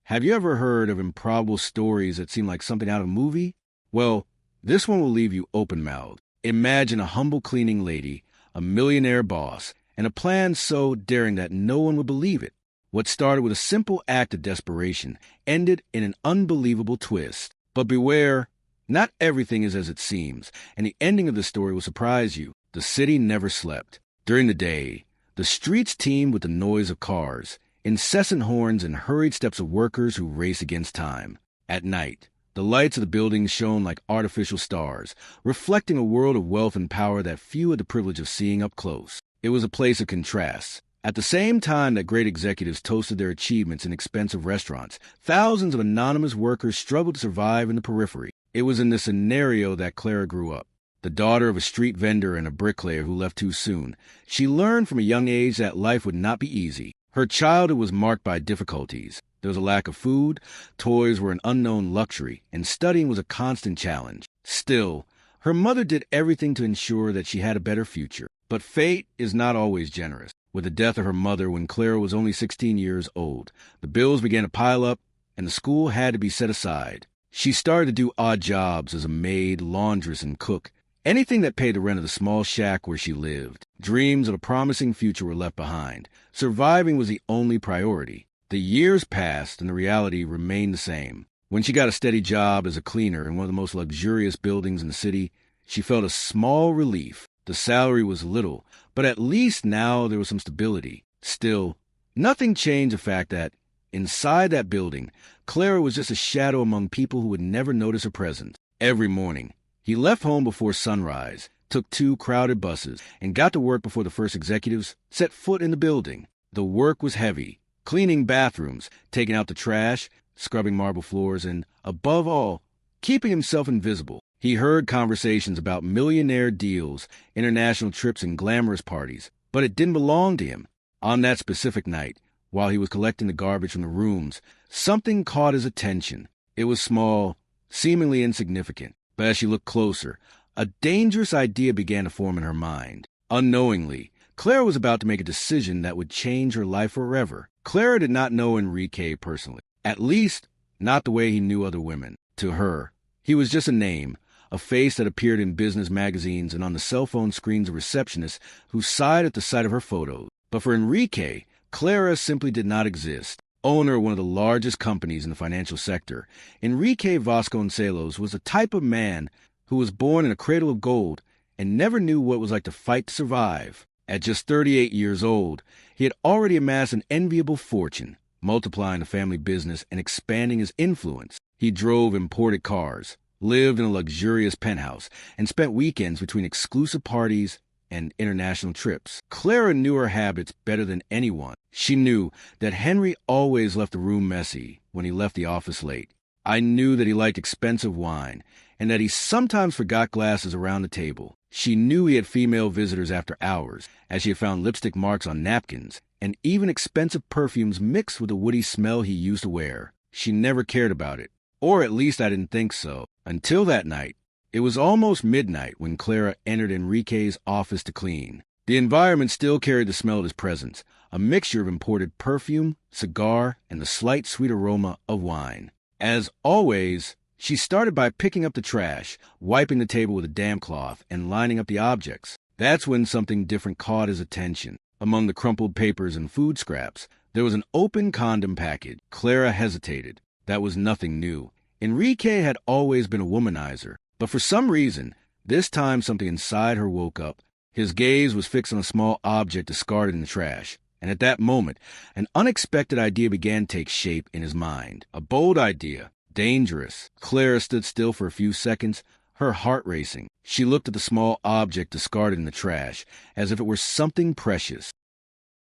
Have you ever heard of improbable stories that seem like something out of a movie? Well, this one will leave you open-mouthed. Imagine a humble cleaning lady, a millionaire boss, and a plan so daring that no one would believe it. What started with a simple act of desperation ended in an unbelievable twist. But beware, not everything is as it seems, and the ending of the story will surprise you. The city never slept. During the day, the streets teemed with the noise of cars, incessant horns, and hurried steps of workers who race against time. At night, the lights of the buildings shone like artificial stars, reflecting a world of wealth and power that few had the privilege of seeing up close. It was a place of contrasts. At the same time that great executives toasted their achievements in expensive restaurants, thousands of anonymous workers struggled to survive in the periphery. It was in this scenario that Clara grew up. The daughter of a street vendor and a bricklayer who left too soon, she learned from a young age that life would not be easy. Her childhood was marked by difficulties. There was a lack of food, toys were an unknown luxury, and studying was a constant challenge. Still, her mother did everything to ensure that she had a better future. But fate is not always generous. With the death of her mother when Clara was only 16 years old, the bills began to pile up, and the school had to be set aside. She started to do odd jobs as a maid, laundress, and cook, anything that paid the rent of the small shack where she lived. Dreams of a promising future were left behind. Surviving was the only priority. The years passed, and the reality remained the same. When she got a steady job as a cleaner in one of the most luxurious buildings in the city, she felt a small relief. The salary was little, but at least now there was some stability. Still, nothing changed the fact that, inside that building, Clara was just a shadow among people who would never notice her presence. Every morning, he left home before sunrise, took 2 crowded buses, and got to work before the first executives set foot in the building. The work was heavy, cleaning bathrooms, taking out the trash, scrubbing marble floors, and, above all, keeping himself invisible. He heard conversations about millionaire deals, international trips, and glamorous parties, but it didn't belong to him. On that specific night, while he was collecting the garbage from the rooms, something caught his attention. It was small, seemingly insignificant, but as she looked closer, a dangerous idea began to form in her mind. Unknowingly, Clara was about to make a decision that would change her life forever. Clara did not know Enrique personally, at least not the way he knew other women. To her, he was just a name, a face that appeared in business magazines and on the cell phone screens of receptionists who sighed at the sight of her photos. But for Enrique, Clara simply did not exist. Owner of one of the largest companies in the financial sector, Enrique Vasconcelos was the type of man who was born in a cradle of gold and never knew what it was like to fight to survive. At just 38 years old, he had already amassed an enviable fortune, multiplying the family business and expanding his influence. He drove imported cars, lived in a luxurious penthouse, and spent weekends between exclusive parties and international trips. Clara knew her habits better than anyone. She knew that Henry always left the room messy when he left the office late. I knew that he liked expensive wine, and that he sometimes forgot glasses around the table. She knew he had female visitors after hours, as she had found lipstick marks on napkins, and even expensive perfumes mixed with the woody smell he used to wear. She never cared about it, or at least I didn't think so, until that night. It was almost midnight when Clara entered Enrique's office to clean. The environment still carried the smell of his presence, a mixture of imported perfume, cigar, and the slight sweet aroma of wine. As always, she started by picking up the trash, wiping the table with a damp cloth, and lining up the objects. That's when something different caught his attention. Among the crumpled papers and food scraps, there was an open condom package. Clara hesitated. That was nothing new. Enrique had always been a womanizer, but for some reason, this time something inside her woke up. His gaze was fixed on a small object discarded in the trash, and at that moment, an unexpected idea began to take shape in his mind. A bold idea, dangerous. Clara stood still for a few seconds, her heart racing. She looked at the small object discarded in the trash, as if it were something precious.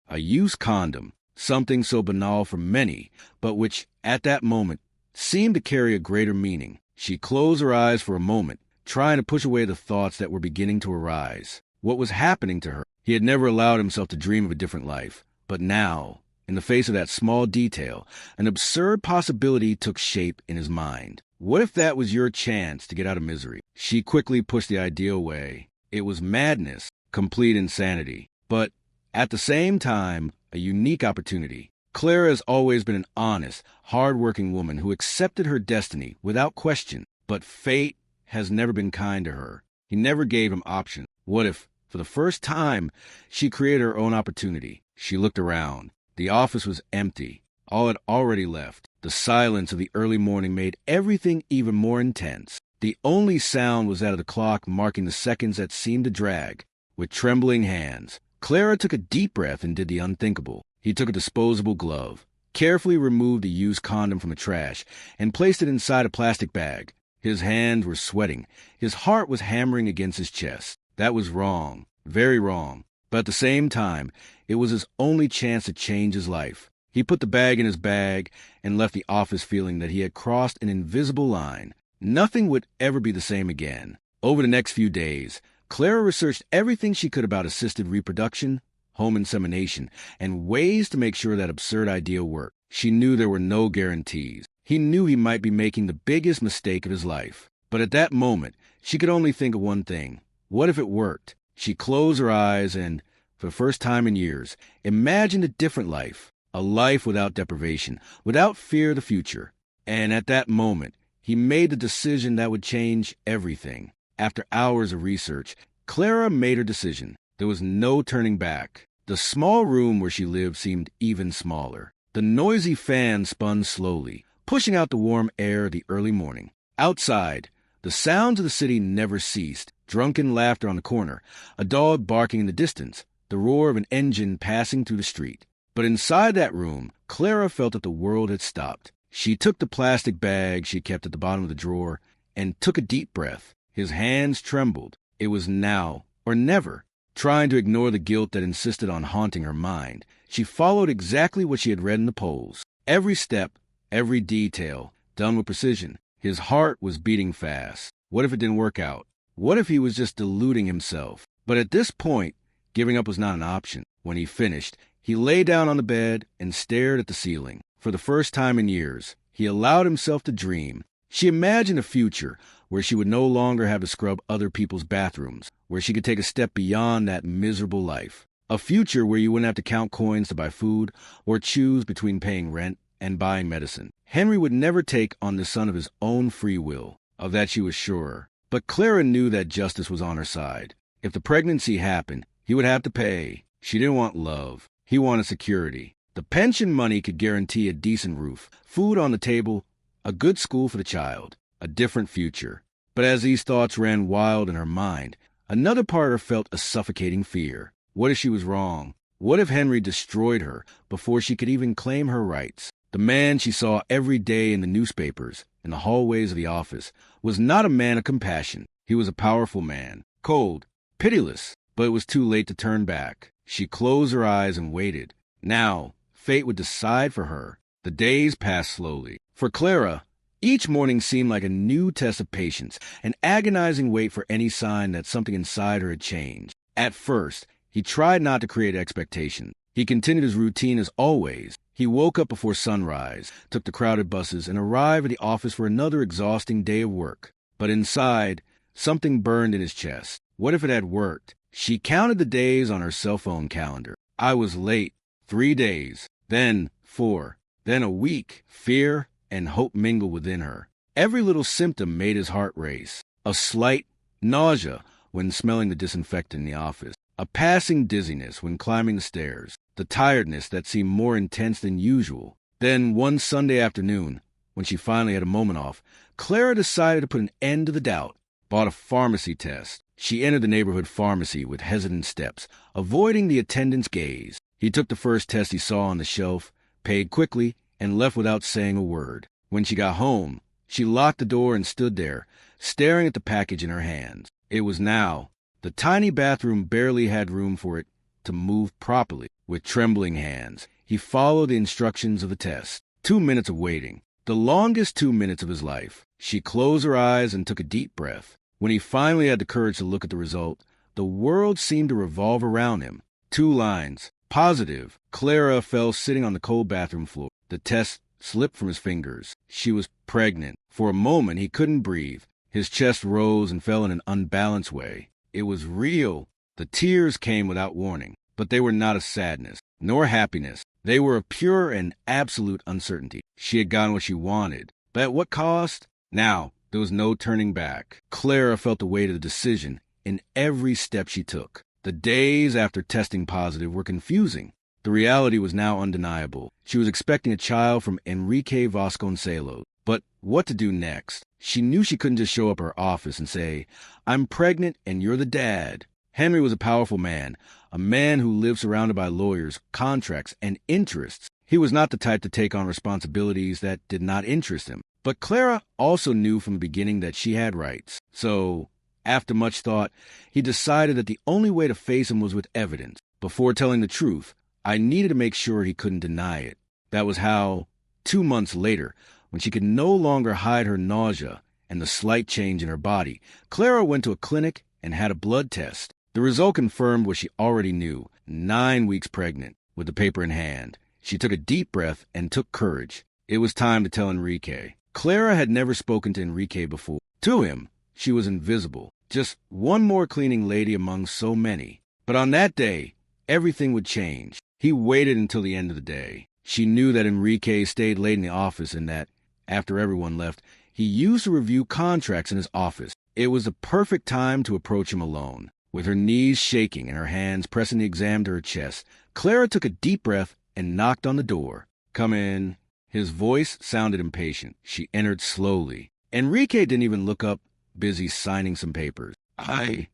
A used condom, something so banal for many, but which, at that moment, seemed to carry a greater meaning. She closed her eyes for a moment, trying to push away the thoughts that were beginning to arise. What was happening to her? He had never allowed himself to dream of a different life. But now, in the face of that small detail, an absurd possibility took shape in his mind. What if that was your chance to get out of misery? She quickly pushed the idea away. It was madness, complete insanity, but at the same time, a unique opportunity. Clara has always been an honest, hard-working woman who accepted her destiny without question. But fate has never been kind to her. He never gave him options. What if, for the first time, she created her own opportunity? She looked around. The office was empty. All had already left. The silence of the early morning made everything even more intense. The only sound was that of the clock marking the seconds that seemed to drag. With trembling hands, Clara took a deep breath and did the unthinkable. He took a disposable glove, carefully removed a used condom from the trash, and placed it inside a plastic bag. His hands were sweating. His heart was hammering against his chest. That was wrong, very wrong. But at the same time, it was his only chance to change his life. He put the bag in his bag and left the office feeling that he had crossed an invisible line. Nothing would ever be the same again. Over the next few days, Clara researched everything she could about assisted reproduction, home insemination, and ways to make sure that absurd idea worked. She knew there were no guarantees. He knew he might be making the biggest mistake of his life. But at that moment, she could only think of one thing. What if it worked? She closed her eyes and, for the first time in years, imagined a different life. A life without deprivation, without fear of the future. And at that moment, he made the decision that would change everything. After hours of research, Clara made her decision. There was no turning back. The small room where she lived seemed even smaller. The noisy fan spun slowly, pushing out the warm air of the early morning. Outside, the sounds of the city never ceased. Drunken laughter on the corner, a dog barking in the distance, the roar of an engine passing through the street. But inside that room, Clara felt that the world had stopped. She took the plastic bag she kept at the bottom of the drawer and took a deep breath. His hands trembled. It was now or never. Trying to ignore the guilt that insisted on haunting her mind, she followed exactly what she had read in the polls. Every step, every detail, done with precision. His heart was beating fast. What if it didn't work out? What if he was just deluding himself? But at this point, giving up was not an option. When he finished, he lay down on the bed and stared at the ceiling. For the first time in years, he allowed himself to dream. She imagined a future where she would no longer have to scrub other people's bathrooms, where she could take a step beyond that miserable life. A future where you wouldn't have to count coins to buy food or choose between paying rent and buying medicine. Henry would never take on the son of his own free will. Of that she was sure. But Clara knew that justice was on her side. If the pregnancy happened, he would have to pay. She didn't want love. He wanted security. The pension money could guarantee a decent roof, food on the table, a good school for the child, a different future. But as these thoughts ran wild in her mind, another part of her felt a suffocating fear. What if she was wrong? What if Henry destroyed her before she could even claim her rights? The man she saw every day in the newspapers, in the hallways of the office, was not a man of compassion. He was a powerful man, cold, pitiless, but it was too late to turn back. She closed her eyes and waited. Now, fate would decide for her. The days passed slowly. For Clara, each morning seemed like a new test of patience, an agonizing wait for any sign that something inside her had changed. At first, he tried not to create expectations. He continued his routine as always. He woke up before sunrise, took the crowded buses, and arrived at the office for another exhausting day of work. But inside, something burned in his chest. What if it had worked? She counted the days on her cell phone calendar. I was late. 3 days. Then 4. Then a week. Fear and hope mingled within her. Every little symptom made his heart race. A slight nausea when smelling the disinfectant in the office. A passing dizziness when climbing the stairs. The tiredness that seemed more intense than usual. Then one Sunday afternoon, when she finally had a moment off, Clara decided to put an end to the doubt. Bought a pharmacy test. She entered the neighborhood pharmacy with hesitant steps, avoiding the attendant's gaze. He took the first test he saw on the shelf, paid quickly, and left without saying a word. When she got home, she locked the door and stood there, staring at the package in her hands. It was now. The tiny bathroom barely had room for it to move properly. With trembling hands, he followed the instructions of the test. 2 minutes of waiting. The longest 2 minutes of his life. She closed her eyes and took a deep breath. When he finally had the courage to look at the result, the world seemed to revolve around him. 2 lines. Positive. Clara fell sitting on the cold bathroom floor. The test slipped from his fingers. She was pregnant. For a moment, he couldn't breathe. His chest rose and fell in an unbalanced way. It was real. The tears came without warning, but they were not a sadness. nor happiness. They were of pure and absolute uncertainty. She had gotten what she wanted, but at what cost? Now, there was no turning back. Clara felt the weight of the decision in every step she took. The days after testing positive were confusing. The reality was now undeniable. She was expecting a child from Enrique Vasconcelos. But what to do next? She knew she couldn't just show up at her office and say, "I'm pregnant and you're the dad." Henry was a powerful man, a man who lived surrounded by lawyers, contracts, and interests. He was not the type to take on responsibilities that did not interest him. But Clara also knew from the beginning that she had rights. So, after much thought, he decided that the only way to face him was with evidence. Before telling the truth, I needed to make sure he couldn't deny it. That was how, 2 months later, when she could no longer hide her nausea and the slight change in her body, Clara went to a clinic and had a blood test. The result confirmed what she already knew: 9 weeks pregnant. With the paper in hand, she took a deep breath and took courage. It was time to tell Enrique. Clara had never spoken to Enrique before. To him, she was invisible, just one more cleaning lady among so many. But on that day, everything would change. He waited until the end of the day. She knew that Enrique stayed late in the office and that, after everyone left, he used to review contracts in his office. It was the perfect time to approach him alone. With her knees shaking and her hands pressing the exam to her chest, Clara took a deep breath and knocked on the door. "Come in." His voice sounded impatient. She entered slowly. Enrique didn't even look up, busy signing some papers. I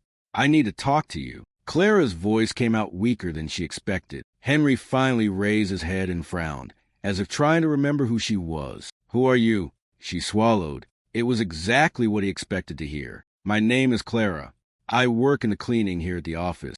need to talk to you." Clara's voice came out weaker than she expected. Henry finally raised his head and frowned, as if trying to remember who she was. "Who are you?" She swallowed. It was exactly what he expected to hear. "My name is Clara. I work in the cleaning here at the office."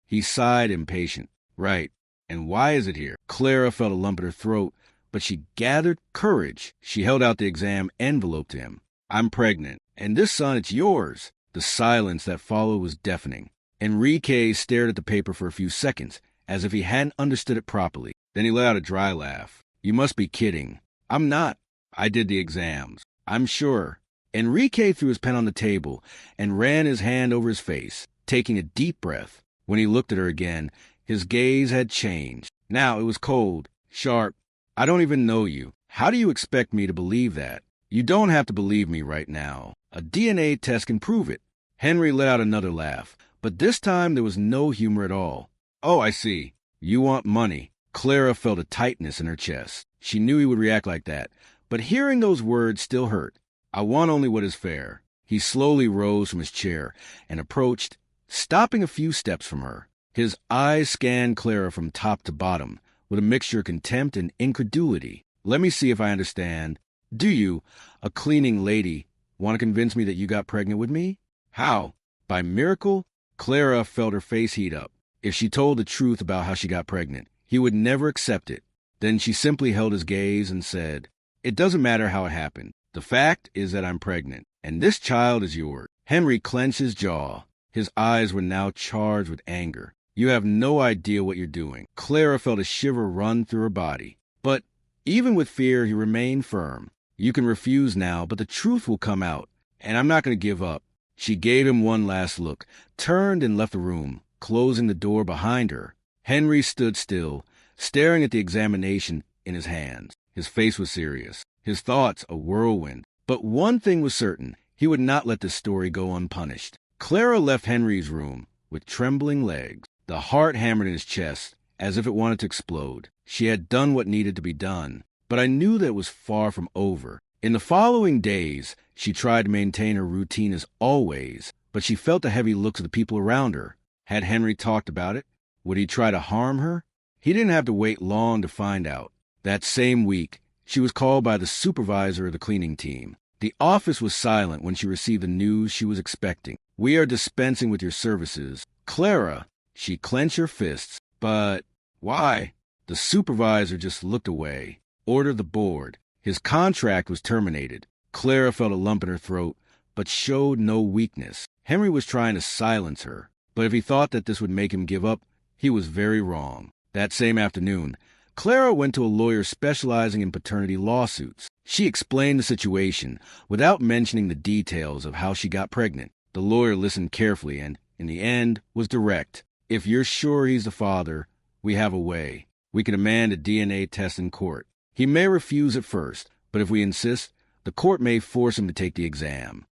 He sighed, impatient. "Right. And why is it here?" Clara felt a lump in her throat, but she gathered courage. She held out the exam envelope to him. "I'm pregnant. And this son, it's yours." The silence that followed was deafening. Enrique stared at the paper for a few seconds, as if he hadn't understood it properly. Then he let out a dry laugh. "You must be kidding." "I'm not. I did the exams. I'm sure." Enrique threw his pen on the table and ran his hand over his face, taking a deep breath. When he looked at her again, his gaze had changed. Now it was cold, sharp. "I don't even know you. How do you expect me to believe that?" "You don't have to believe me right now. A DNA test can prove it." Henry let out another laugh, but this time there was no humor at all. "Oh, I see. You want money." Clara felt a tightness in her chest. She knew he would react like that, but hearing those words still hurt. "I want only what is fair." He slowly rose from his chair and approached, stopping a few steps from her. His eyes scanned Clara from top to bottom, with a mixture of contempt and incredulity. "Let me see if I understand. Do you, a cleaning lady, want to convince me that you got pregnant with me?" "How? By miracle?" Clara felt her face heat up. If she told the truth about how she got pregnant, he would never accept it. Then she simply held his gaze and said, "It doesn't matter how it happened. The fact is that I'm pregnant, and this child is yours." Henry clenched his jaw. His eyes were now charged with anger. "You have no idea what you're doing." Clara felt a shiver run through her body. But even with fear, he remained firm. "You can refuse now, but the truth will come out, and I'm not going to give up." She gave him one last look, turned and left the room, closing the door behind her. Henry stood still, staring at the examination in his hands. His face was serious, his thoughts a whirlwind. But one thing was certain: he would not let this story go unpunished. Clara left Henry's room with trembling legs. The heart hammered in his chest as if it wanted to explode. She had done what needed to be done, but I knew that it was far from over. In the following days, she tried to maintain her routine as always, but she felt the heavy looks of the people around her. Had Henry talked about it? Would he try to harm her? He didn't have to wait long to find out. That same week, she was called by the supervisor of the cleaning team. The office was silent when she received the news she was expecting. "We are dispensing with your services." "Clara," she clenched her fists. "But why?" The supervisor just looked away. "Order the board." His contract was terminated. Clara felt a lump in her throat, but showed no weakness. Henry was trying to silence her, but if he thought that this would make him give up, he was very wrong. That same afternoon, Clara went to a lawyer specializing in paternity lawsuits. She explained the situation without mentioning the details of how she got pregnant. The lawyer listened carefully and, in the end, was direct. "If you're sure he's the father, we have a way. We can demand a DNA test in court. He may refuse at first, but if we insist, the court may force him to take the exam."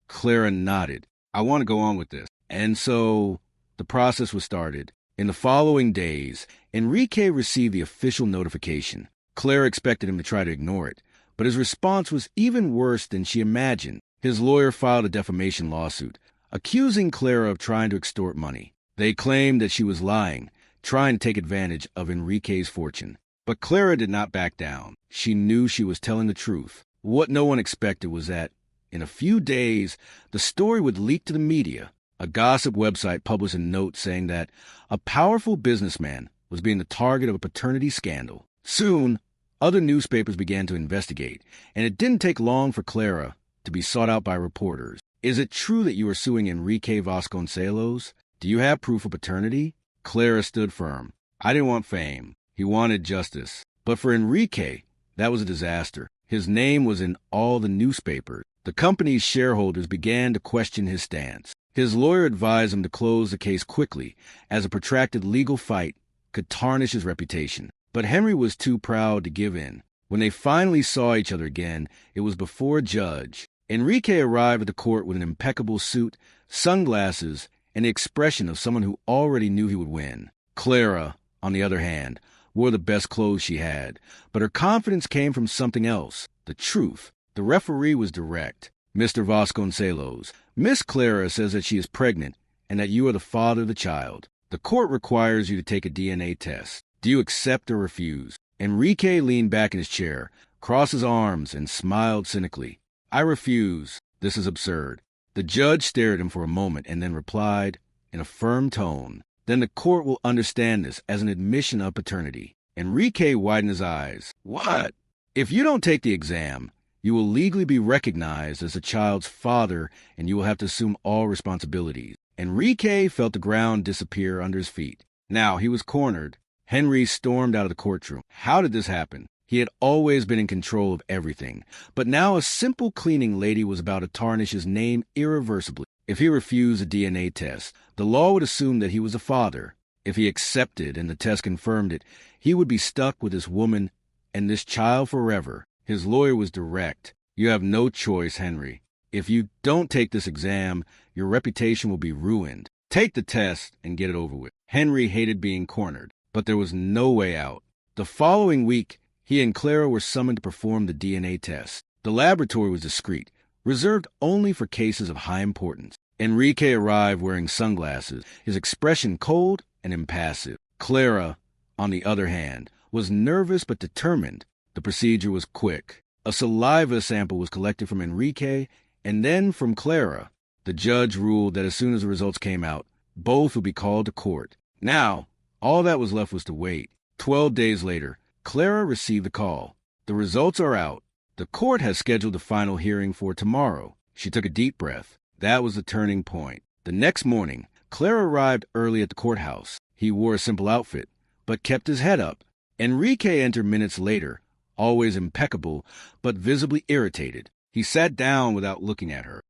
Clara nodded. "I want to go on with this." And so the process was started. In the following days, Enrique received the official notification. Clara expected him to try to ignore it, but his response was even worse than she imagined. His lawyer filed a defamation lawsuit, accusing Clara of trying to extort money. They claimed that she was lying, trying to take advantage of Enrique's fortune. But Clara did not back down. She knew she was telling the truth. What no one expected was that, in a few days, the story would leak to the media. A gossip website published a note saying that a powerful businessman was being the target of a paternity scandal. Soon, other newspapers began to investigate, and it didn't take long for Clara to be sought out by reporters. "Is it true that you are suing Enrique Vasconcelos? Do you have proof of paternity?" Clara stood firm. "I didn't want fame. He wanted justice." But for Enrique, that was a disaster. His name was in all the newspapers. The company's shareholders began to question his stance. His lawyer advised him to close the case quickly, as a protracted legal fight could tarnish his reputation. But Henry was too proud to give in. When they finally saw each other again, it was before a judge. Enrique arrived at the court with an impeccable suit, sunglasses, and the expression of someone who already knew he would win. Clara, on the other hand, wore the best clothes she had, but her confidence came from something else, the truth. The referee was direct. "Mr. Vasconcelos, Miss Clara says that she is pregnant and that you are the father of the child. The court requires you to take a DNA test. Do you accept or refuse?" Enrique leaned back in his chair, crossed his arms, and smiled cynically. "I refuse. This is absurd." The judge stared at him for a moment and then replied, in a firm tone, "Then the court will understand this as an admission of paternity." Enrique widened his eyes. "What?" "If you don't take the exam, you will legally be recognized as the child's father, and you will have to assume all responsibilities." Enrique felt the ground disappear under his feet. Now he was cornered. Henry stormed out of the courtroom. How did this happen? He had always been in control of everything, but now a simple cleaning lady was about to tarnish his name irreversibly. If he refused a DNA test, the law would assume that he was a father. If he accepted and the test confirmed it, he would be stuck with this woman and this child forever. His lawyer was direct. "You have no choice, Henry. If you don't take this exam, your reputation will be ruined. Take the test and get it over with." Henry hated being cornered, but there was no way out. The following week, he and Clara were summoned to perform the DNA test. The laboratory was discreet, reserved only for cases of high importance. Enrique arrived wearing sunglasses, his expression cold and impassive. Clara, on the other hand, was nervous but determined. The procedure was quick. A saliva sample was collected from Enrique and then from Clara. The judge ruled that as soon as the results came out, both would be called to court. Now, all that was left was to wait. 12 days later, Clara received a call. "The results are out. The court has scheduled the final hearing for tomorrow." She took a deep breath. That was the turning point. The next morning, Clara arrived early at the courthouse. He wore a simple outfit, but kept his head up. Enrique entered minutes later, always impeccable, but visibly irritated. He sat down without looking at her.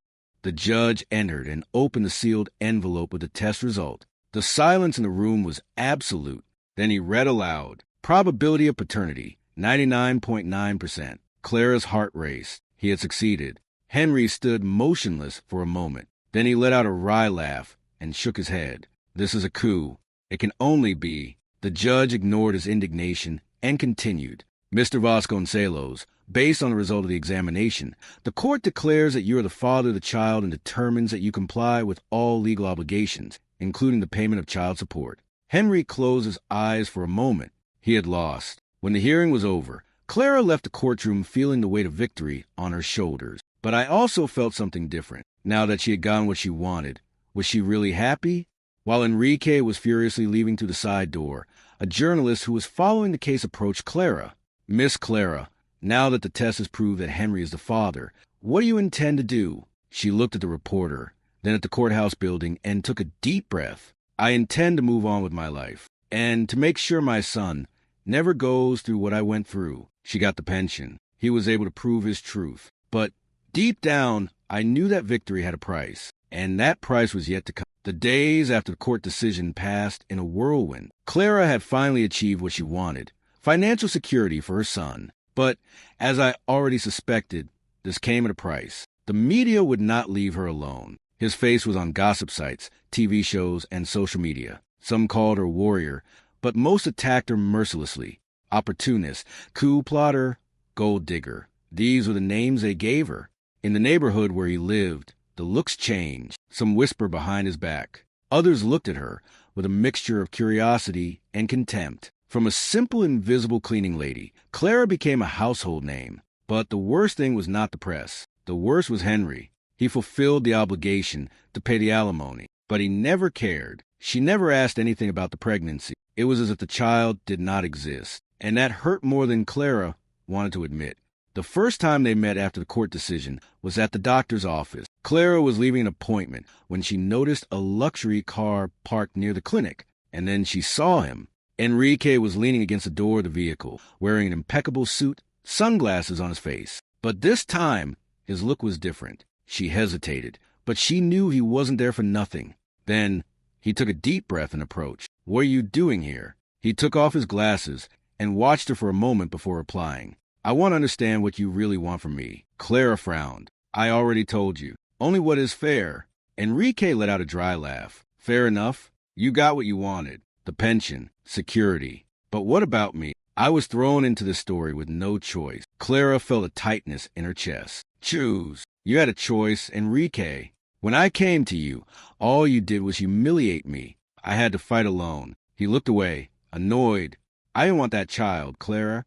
The judge entered and opened the sealed envelope with the test result. The silence in the room was absolute. Then he read aloud, "Probability of paternity, 99.9%. Clara's heart raced. He had succeeded. Henry stood motionless for a moment. Then he let out a wry laugh and shook his head. "This is a coup. It can only be." The judge ignored his indignation and continued. "Mr. Vasconcelos, based on the result of the examination, the court declares that you are the father of the child and determines that you comply with all legal obligations, including the payment of child support." Henry closed his eyes for a moment. He had lost. When the hearing was over, Clara left the courtroom feeling the weight of victory on her shoulders. But I also felt something different. Now that she had gotten what she wanted, was she really happy? While Enrique was furiously leaving through the side door, a journalist who was following the case approached Clara. "Miss Clara, now that the test has proved that Henry is the father, what do you intend to do?" She looked at the reporter, then at the courthouse building, and took a deep breath. "I intend to move on with my life, and to make sure my son never goes through what I went through." She got the pension. He was able to prove his truth. But deep down, I knew that victory had a price. and that price was yet to come. The days after the court decision passed in a whirlwind. Clara had finally achieved what she wanted, financial security for her son. But, as I already suspected, this came at a price. The media would not leave her alone. His face was on gossip sites, TV shows, and social media. Some called her warrior, but most attacked her mercilessly. Opportunist, coup plotter, gold digger. These were the names they gave her. In the neighborhood where he lived, the looks changed. Some whisper behind his back. Others looked at her with a mixture of curiosity and contempt. From a simple invisible cleaning lady, Clara became a household name. But the worst thing was not the press. The worst was Henry. He fulfilled the obligation to pay the alimony, but he never cared. She never asked anything about the pregnancy. It was as if the child did not exist, and that hurt more than Clara wanted to admit. The first time they met after the court decision was at the doctor's office. Clara was leaving an appointment when she noticed a luxury car parked near the clinic, and then she saw him. Enrique was leaning against the door of the vehicle, wearing an impeccable suit, sunglasses on his face. But this time, his look was different. She hesitated, but she knew he wasn't there for nothing. Then, he took a deep breath and approached. "What are you doing here?" He took off his glasses and watched her for a moment before replying. "I want to understand what you really want from me." Clara frowned. "I already told you. Only what is fair." Enrique let out a dry laugh. "Fair enough. You got what you wanted. The pension, security. But what about me? I was thrown into this story with no choice." Clara felt a tightness in her chest. "Choose. You had a choice, Enrique. When I came to you, all you did was humiliate me. I had to fight alone." He looked away, annoyed. "I didn't want that child, Clara."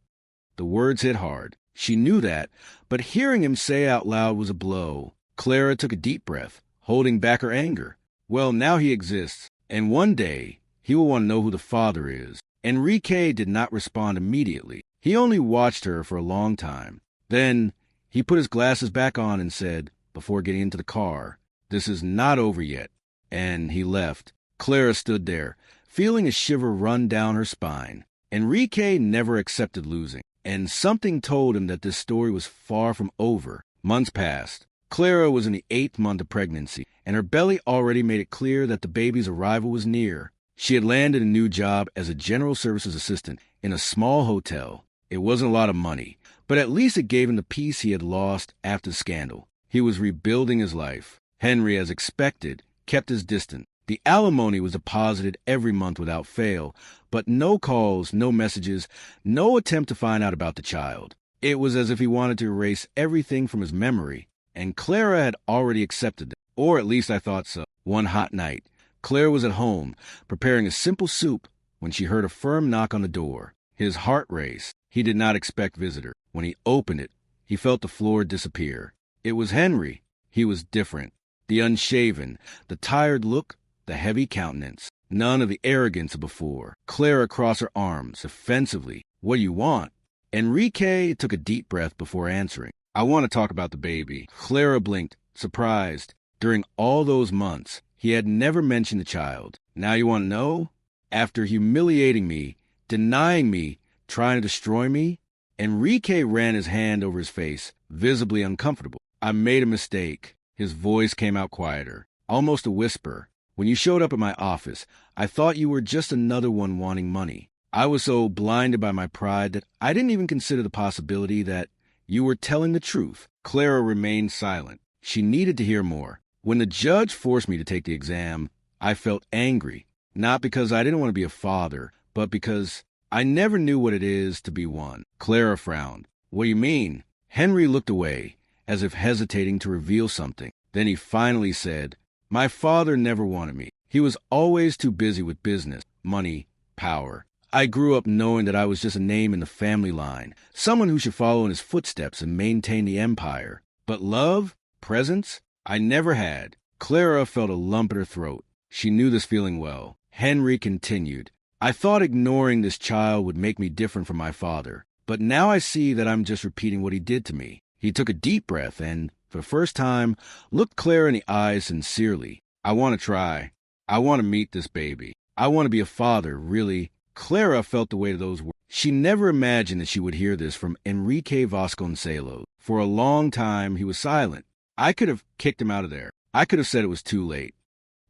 The words hit hard. She knew that, but hearing him say out loud was a blow. Clara took a deep breath, holding back her anger. Well, now he exists, and one day he will want to know who the father is. Enrique did not respond immediately. He only watched her for a long time. Then he put his glasses back on and said, before getting into the car, "This is not over yet." And he left. Clara stood there, feeling a shiver run down her spine. Enrique never accepted losing, and something told him that this story was far from over. Months passed. Clara was in the 8th month of pregnancy, and her belly already made it clear that the baby's arrival was near. She had landed a new job as a general services assistant in a small hotel. It wasn't a lot of money, but at least it gave him the peace he had lost after the scandal. He was rebuilding his life. Henry, as expected, kept his distance. The alimony was deposited every month without fail, but no calls, no messages, no attempt to find out about the child. It was as if he wanted to erase everything from his memory, and Clara had already accepted it, or at least I thought so. One hot night, Clara was at home, preparing a simple soup, when she heard a firm knock on the door. His heart raced. He did not expect visitor. When he opened it, he felt the floor disappear. It was Henry. He was different. The unshaven, the tired look, the heavy countenance. None of the arrogance of before. Clara crossed her arms, defensively. "What do you want?" Enrique took a deep breath before answering. "I want to talk about the baby." Clara blinked, surprised. During all those months, he had never mentioned the child. "Now you want to know?" After humiliating me, denying me, trying to destroy me, Enrique ran his hand over his face, visibly uncomfortable. "I made a mistake." His voice came out quieter, almost a whisper. "When you showed up at my office, I thought you were just another one wanting money. I was so blinded by my pride that I didn't even consider the possibility that you were telling the truth." Clara remained silent. She needed to hear more. "When the judge forced me to take the exam, I felt angry. Not because I didn't want to be a father, but because I never knew what it is to be one." Clara frowned. "What do you mean?" Henry looked away, as if hesitating to reveal something. Then he finally said, "My father never wanted me. He was always too busy with business, money, power. I grew up knowing that I was just a name in the family line, someone who should follow in his footsteps and maintain the empire. But love, presence, I never had." Clara felt a lump in her throat. She knew this feeling well. Henry continued, "I thought ignoring this child would make me different from my father, but now I see that I'm just repeating what he did to me." He took a deep breath and, for the first time, looked Clara in the eyes sincerely. "I want to try. I want to meet this baby. I want to be a father, really." Clara felt the weight of those words. She never imagined that she would hear this from Enrique Vasconcelos. For a long time, he was silent. I could have kicked him out of there. I could have said it was too late.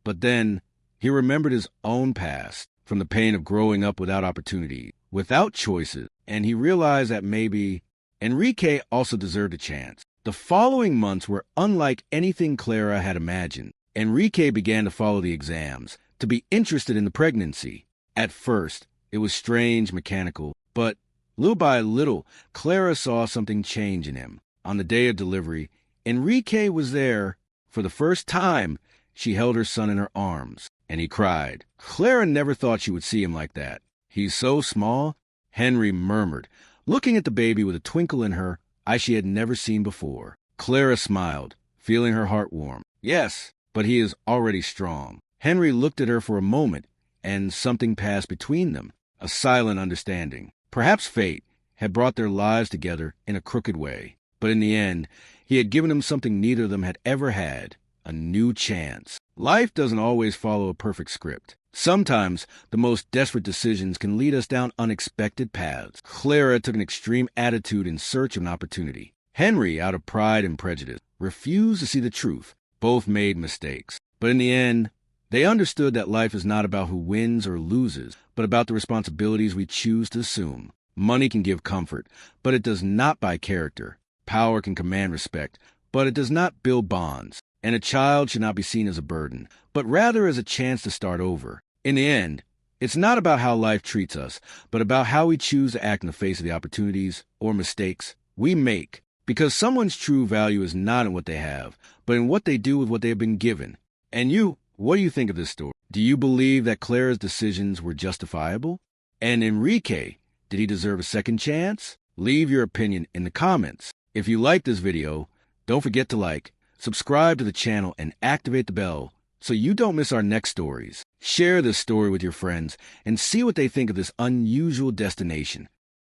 But then he remembered his own past, from the pain of growing up without opportunity, without choices, and he realized that maybe Enrique also deserved a chance. The following months were unlike anything Clara had imagined. Enrique began to follow the exams, to be interested in the pregnancy. At first, it was strange, mechanical, but little by little, Clara saw something change in him. On the day of delivery, Enrique was there. For the first time, she held her son in her arms, and he cried. Clara never thought she would see him like that. He's so small, Henry murmured, looking at the baby with a twinkle in her eyes she had never seen before. Clara smiled, feeling her heart warm. Yes, but he is already strong. Henry looked at her for a moment, and something passed between them, a silent understanding. Perhaps fate had brought their lives together in a crooked way, but in the end, he had given them something neither of them had ever had, a new chance. Life doesn't always follow a perfect script. Sometimes the most desperate decisions can lead us down unexpected paths. Clara took an extreme attitude in search of an opportunity. Henry, out of pride and prejudice, refused to see the truth. Both made mistakes. But in the end, they understood that life is not about who wins or loses, but about the responsibilities we choose to assume. Money can give comfort, but it does not buy character. Power can command respect, but it does not build bonds. And a child should not be seen as a burden, but rather as a chance to start over. In the end, it's not about how life treats us, but about how we choose to act in the face of the opportunities or mistakes we make. Because someone's true value is not in what they have, but in what they do with what they have been given. And you, what do you think of this story? Do you believe that Clara's decisions were justifiable? And Enrique, did he deserve a second chance? Leave your opinion in the comments. If you like this video, don't forget to like, subscribe to the channel, and activate the bell so you don't miss our next stories. Share this story with your friends and see what they think of this unusual destination.